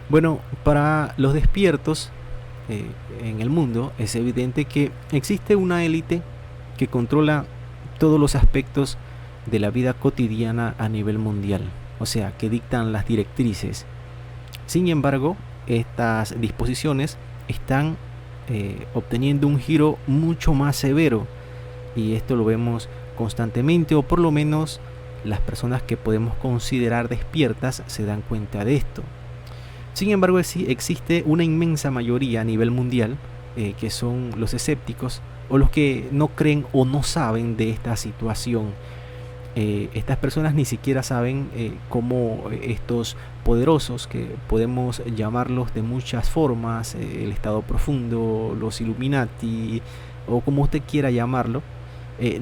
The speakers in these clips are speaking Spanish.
Bueno, para los despiertos eh, en el mundo es evidente que existe una élite que controla todos los aspectos de la vida cotidiana a nivel mundial, o sea, que dictan las directrices. Sin embargo, estas disposiciones están obteniendo un giro mucho más severo, y esto lo vemos constantemente, o por lo menos las personas que podemos considerar despiertas se dan cuenta de esto. Sin embargo, sí existe una inmensa mayoría a nivel mundial que son los escépticos, o los que no creen o no saben de esta situación. Estas personas ni siquiera saben cómo estos poderosos, que podemos llamarlos de muchas formas, el Estado Profundo, los Illuminati, o como usted quiera llamarlo, eh,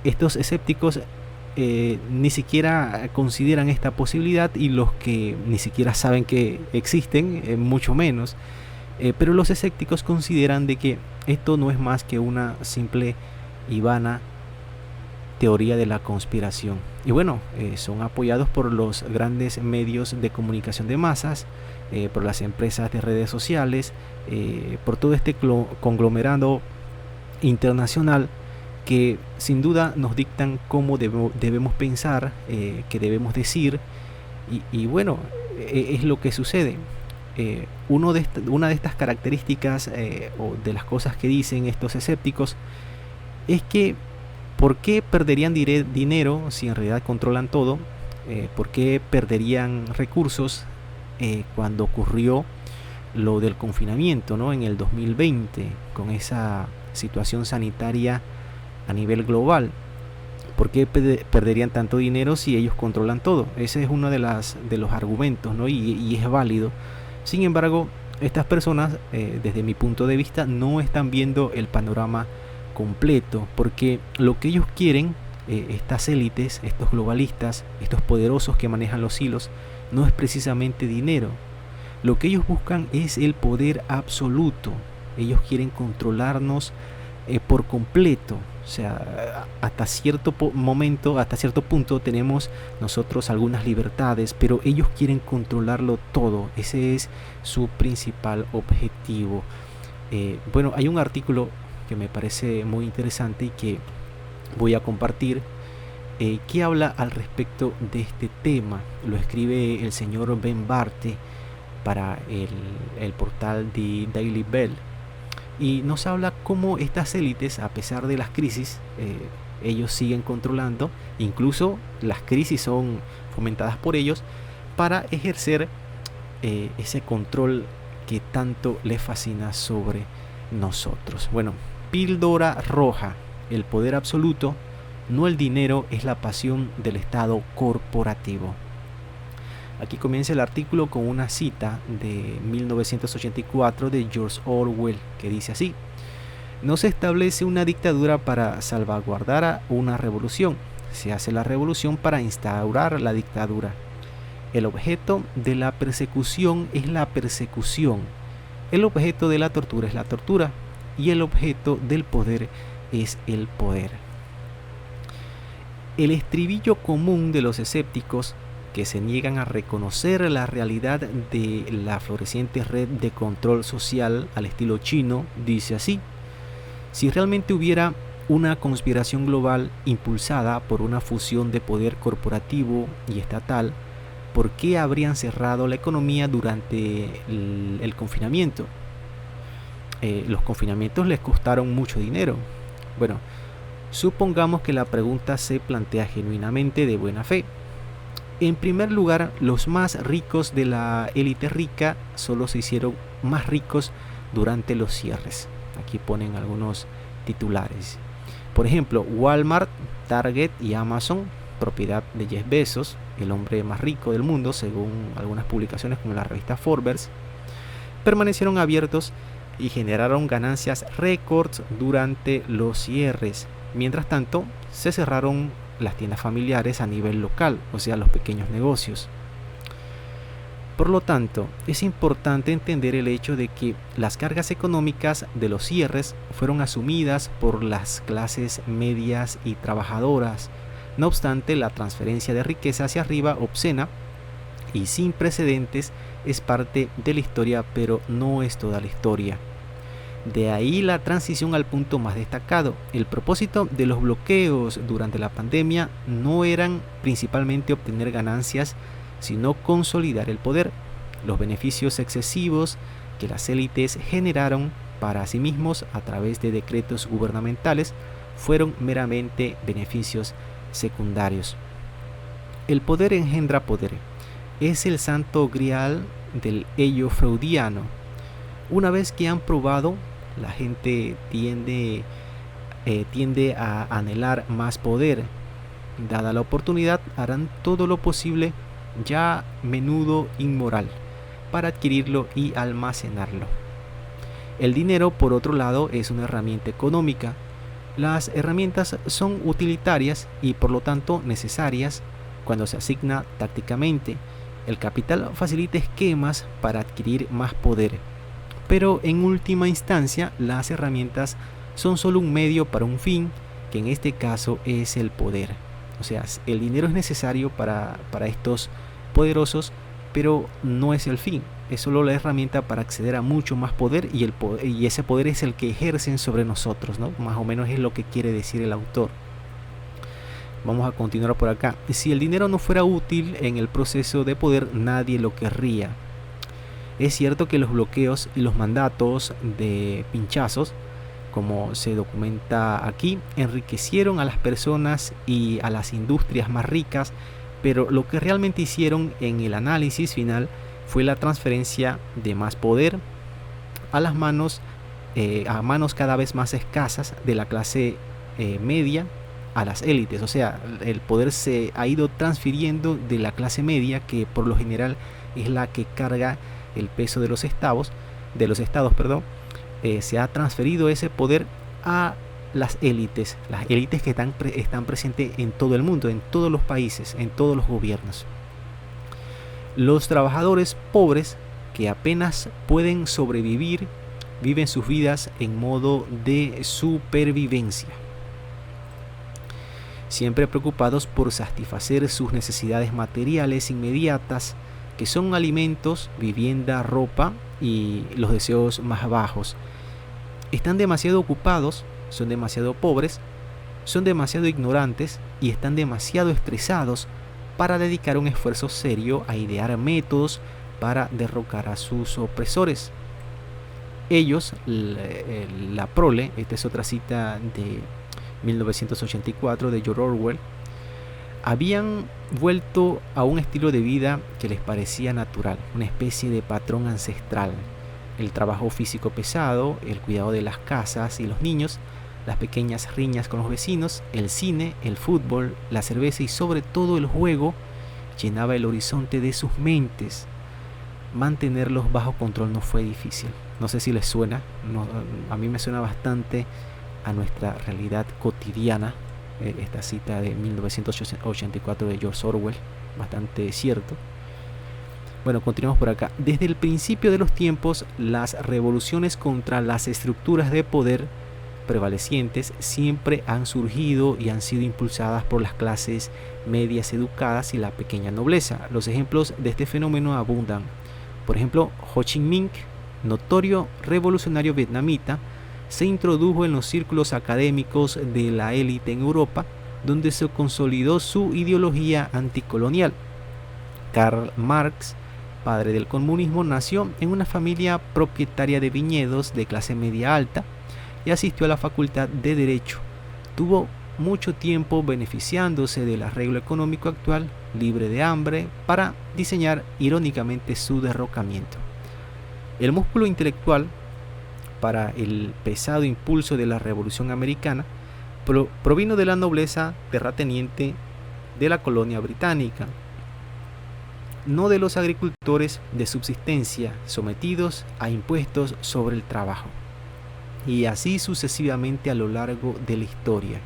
estos escépticos ni siquiera consideran esta posibilidad, y los que ni siquiera saben que existen, mucho menos. Pero los escépticos consideran de que esto no es más que una simple y vana teoría de la conspiración. Y bueno, son apoyados por los grandes medios de comunicación de masas, por las empresas de redes sociales, por todo este conglomerado internacional, que sin duda nos dictan cómo debemos pensar, qué debemos decir. Y bueno, es lo que sucede. Una de estas características, o de las cosas que dicen estos escépticos, es que ¿por qué perderían dinero si en realidad controlan todo? ¿Por qué perderían recursos cuando ocurrió lo del confinamiento, ¿no? En el 2020, con esa situación sanitaria a nivel global? ¿Por qué perderían tanto dinero si ellos controlan todo? Ese es uno de los argumentos, ¿no? Y es válido. Sin embargo, estas personas, desde mi punto de vista, no están viendo el panorama completo, porque lo que ellos quieren, estas élites, estos globalistas, estos poderosos que manejan los hilos, no es precisamente dinero. Lo que ellos buscan es el poder absoluto. Ellos quieren controlarnos por completo. O sea, hasta cierto momento, hasta cierto punto tenemos nosotros algunas libertades, pero ellos quieren controlarlo todo. Ese es su principal objetivo. Bueno, hay un artículo que me parece muy interesante y que voy a compartir, que habla al respecto de este tema. Lo escribe el señor Ben Barte para el portal de Daily Bell, y nos habla cómo estas élites, a pesar de las crisis, ellos siguen controlando. Incluso las crisis son fomentadas por ellos para ejercer ese control que tanto les fascina sobre nosotros. Bueno, píldora roja: el poder absoluto, no el dinero, es la pasión del Estado corporativo. Aquí comienza el artículo con una cita de 1984 de George Orwell, que dice así: no se establece una dictadura para salvaguardar a una revolución, se hace la revolución para instaurar la dictadura. El objeto de la persecución es la persecución, el objeto de la tortura es la tortura, y el objeto del poder es el poder. El estribillo común de los escépticos, que se niegan a reconocer la realidad de la floreciente red de control social al estilo chino, dice así: si realmente hubiera una conspiración global impulsada por una fusión de poder corporativo y estatal, ¿por qué habrían cerrado la economía durante el confinamiento? Los confinamientos les costaron mucho dinero. Bueno, supongamos que la pregunta se plantea genuinamente de buena fe. En primer lugar, los más ricos de la élite rica solo se hicieron más ricos durante los cierres. Aquí ponen algunos titulares. Por ejemplo, Walmart, Target y Amazon, propiedad de Jeff Bezos, el hombre más rico del mundo, según algunas publicaciones como la revista Forbes, permanecieron abiertos y generaron ganancias récords durante los cierres. Mientras tanto, se cerraron las tiendas familiares a nivel local, o sea, los pequeños negocios. Por lo tanto, es importante entender el hecho de que las cargas económicas de los cierres fueron asumidas por las clases medias y trabajadoras. No obstante, la transferencia de riqueza hacia arriba obscena y sin precedentes, es parte de la historia, pero no es toda la historia. De ahí la transición al punto más destacado. El propósito de los bloqueos durante la pandemia no eran principalmente obtener ganancias, sino consolidar el poder. Los beneficios excesivos que las élites generaron para sí mismos a través de decretos gubernamentales fueron meramente beneficios secundarios. El poder engendra poder. Es el santo grial del ello freudiano. Una vez que han probado, la gente tiende a anhelar más poder. Dada la oportunidad, harán todo lo posible, ya menudo inmoral, para adquirirlo y almacenarlo. El dinero, por otro lado, es una herramienta económica. Las herramientas son utilitarias y por lo tanto necesarias cuando se asigna tácticamente. El capital facilita esquemas para adquirir más poder. Pero en última instancia, las herramientas son solo un medio para un fin, que en este caso es el poder. O sea, el dinero es necesario para estos poderosos, pero no es el fin. Es solo la herramienta para acceder a mucho más poder y ese poder es el que ejercen sobre nosotros, ¿no? Más o menos es lo que quiere decir el autor. Vamos a continuar por acá. Si el dinero no fuera útil en el proceso de poder, nadie lo querría. Es cierto que los bloqueos y los mandatos de pinchazos, como se documenta aquí, enriquecieron a las personas y a las industrias más ricas, pero lo que realmente hicieron en el análisis final fue la transferencia de más poder a las manos cada vez más escasas de la clase media a las élites. O sea, el poder se ha ido transfiriendo de la clase media, que por lo general es la que carga el peso de los estados, se ha transferido ese poder a las élites que están presentes en todo el mundo, en todos los países, en todos los gobiernos. Los trabajadores pobres que apenas pueden sobrevivir viven sus vidas en modo de supervivencia, siempre preocupados por satisfacer sus necesidades materiales inmediatas, que son alimentos, vivienda, ropa y los deseos más bajos. Están demasiado ocupados, son demasiado pobres, son demasiado ignorantes y están demasiado estresados para dedicar un esfuerzo serio a idear métodos para derrocar a sus opresores. Ellos, la prole, esta es otra cita de 1984 de George Orwell, habían vuelto a un estilo de vida que les parecía natural, una especie de patrón ancestral. El trabajo físico pesado, el cuidado de las casas y los niños, las pequeñas riñas con los vecinos, el cine, el fútbol, la cerveza y sobre todo el juego llenaba el horizonte de sus mentes. Mantenerlos bajo control no fue difícil. No sé si les suena, a mí me suena bastante a nuestra realidad cotidiana. Esta cita de 1984 de George Orwell, bastante cierto. Bueno, continuamos por acá. Desde el principio de los tiempos, las revoluciones contra las estructuras de poder prevalecientes siempre han surgido y han sido impulsadas por las clases medias educadas y la pequeña nobleza. Los ejemplos de este fenómeno abundan. Por ejemplo, Ho Chi Minh, notorio revolucionario vietnamita, se introdujo en los círculos académicos de la élite en Europa, donde se consolidó su ideología anticolonial. Karl Marx, padre del comunismo, nació en una familia propietaria de viñedos de clase media alta y asistió a la Facultad de Derecho. Tuvo mucho tiempo beneficiándose del arreglo económico actual, libre de hambre, para diseñar irónicamente su derrocamiento. El músculo intelectual para el pesado impulso de la Revolución Americana provino de la nobleza terrateniente de la colonia británica, no de los agricultores de subsistencia sometidos a impuestos sobre el trabajo, y así sucesivamente a lo largo de la historia.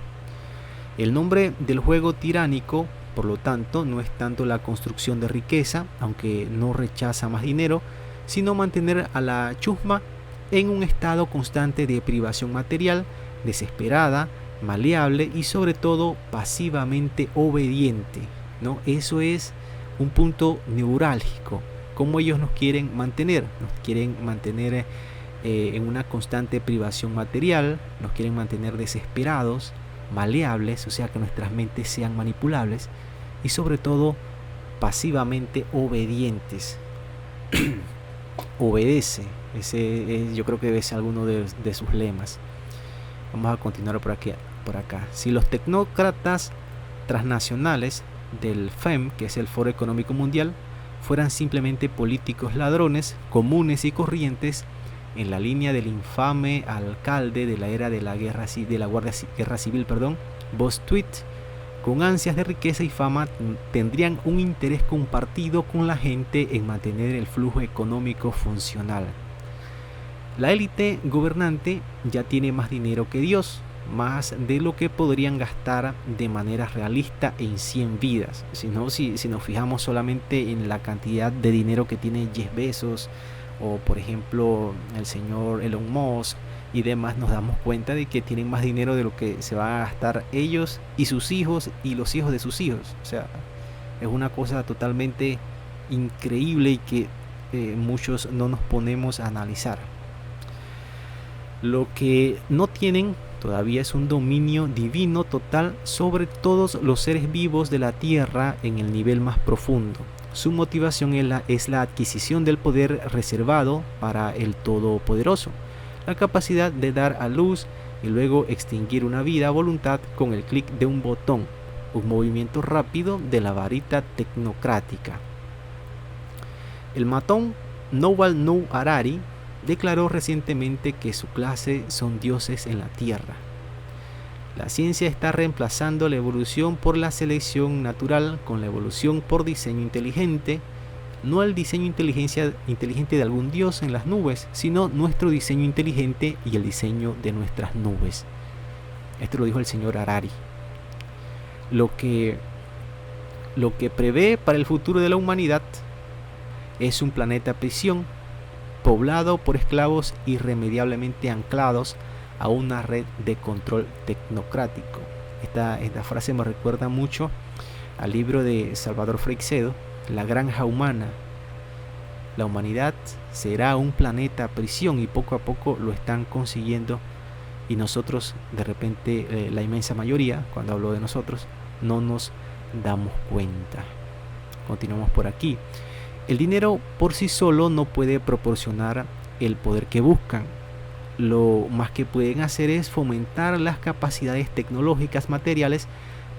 El nombre del juego tiránico, por lo tanto, no es tanto la construcción de riqueza, aunque no rechaza más dinero, sino mantener a la chusma en un estado constante de privación material, desesperada, maleable y sobre todo pasivamente obediente, ¿no? Eso es un punto neurálgico. Cómo ellos nos quieren mantener en una constante privación material, nos quieren mantener desesperados, maleables, o sea que nuestras mentes sean manipulables y sobre todo pasivamente obedientes. Obedece, yo creo que debe ser alguno de sus lemas. Vamos a continuar por acá. Si los tecnócratas transnacionales del FEM, que es el Foro Económico Mundial, fueran simplemente políticos ladrones comunes y corrientes, en la línea del infame alcalde de la era de la guerra civil, Bostwick, con ansias de riqueza y fama, tendrían un interés compartido con la gente en mantener el flujo económico funcional. La élite gobernante ya tiene más dinero que Dios, más de lo que podrían gastar de manera realista en 100 vidas. Si nos fijamos solamente en la cantidad de dinero que tiene Jeff Bezos o por ejemplo el señor Elon Musk y demás, nos damos cuenta de que tienen más dinero de lo que se van a gastar ellos y sus hijos y los hijos de sus hijos. O sea, es una cosa totalmente increíble y que muchos no nos ponemos a analizar. Lo que no tienen todavía es un dominio divino total sobre todos los seres vivos de la tierra en el nivel más profundo. Su motivación es la adquisición del poder reservado para el Todopoderoso, la capacidad de dar a luz y luego extinguir una vida a voluntad con el clic de un botón, un movimiento rápido de la varita tecnocrática. El matón Yuval Noah Harari declaró recientemente que su clase son dioses en la tierra. La ciencia está reemplazando la evolución por la selección natural con la evolución por diseño inteligente, no el diseño inteligente de algún dios en las nubes, sino nuestro diseño inteligente y el diseño de nuestras nubes. Esto lo dijo el señor Harari. Lo que prevé para el futuro de la humanidad es un planeta prisión, poblado por esclavos irremediablemente anclados a una red de control tecnocrático. Esta frase me recuerda mucho al libro de Salvador Freixedo, La Granja Humana. La humanidad será un planeta prisión y poco a poco lo están consiguiendo, y nosotros de repente, la inmensa mayoría, cuando hablo de nosotros, no nos damos cuenta. Continuamos por aquí. El dinero por sí solo no puede proporcionar el poder que buscan. Lo más que pueden hacer es fomentar las capacidades tecnológicas materiales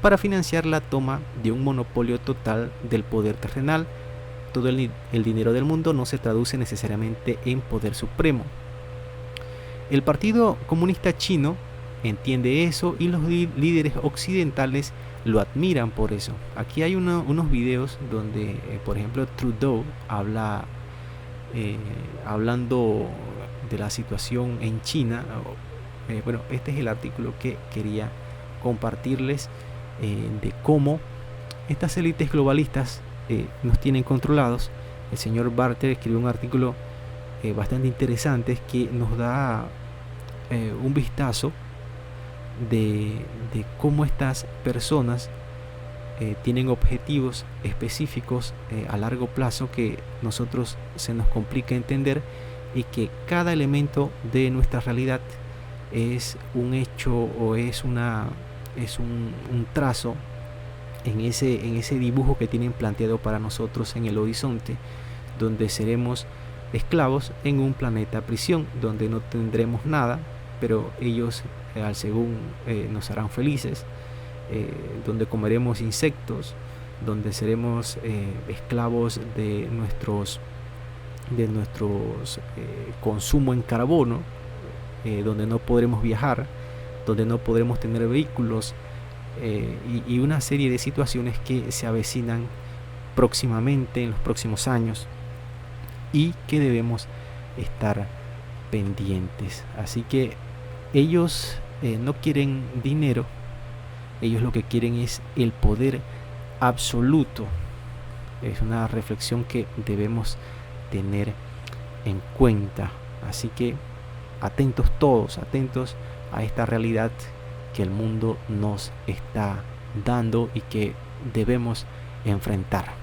para financiar la toma de un monopolio total del poder terrenal. Todo el dinero del mundo no se traduce necesariamente en poder supremo. El Partido Comunista Chino entiende eso y los líderes occidentales lo admiran por eso. Aquí hay unos videos donde, por ejemplo, Trudeau habla hablando de la situación en China. Bueno, este es el artículo que quería compartirles, de cómo estas élites globalistas nos tienen controlados. El señor Barter escribió un artículo bastante interesante que nos da un vistazo de cómo estas personas tienen objetivos específicos a largo plazo que nosotros se nos complica entender, y que cada elemento de nuestra realidad es un hecho o es un trazo en ese dibujo que tienen planteado para nosotros en el horizonte, donde seremos esclavos en un planeta prisión, donde no tendremos nada, pero ellos al según nos harán felices, donde comeremos insectos, donde seremos esclavos de nuestros consumo en carbono, donde no podremos viajar, donde no podremos tener vehículos, y una serie de situaciones que se avecinan próximamente en los próximos años y que debemos estar pendientes. Así que ellos no quieren dinero, ellos lo que quieren es el poder absoluto. Es una reflexión que debemos tener en cuenta. Así que atentos todos, atentos a esta realidad que el mundo nos está dando y que debemos enfrentar.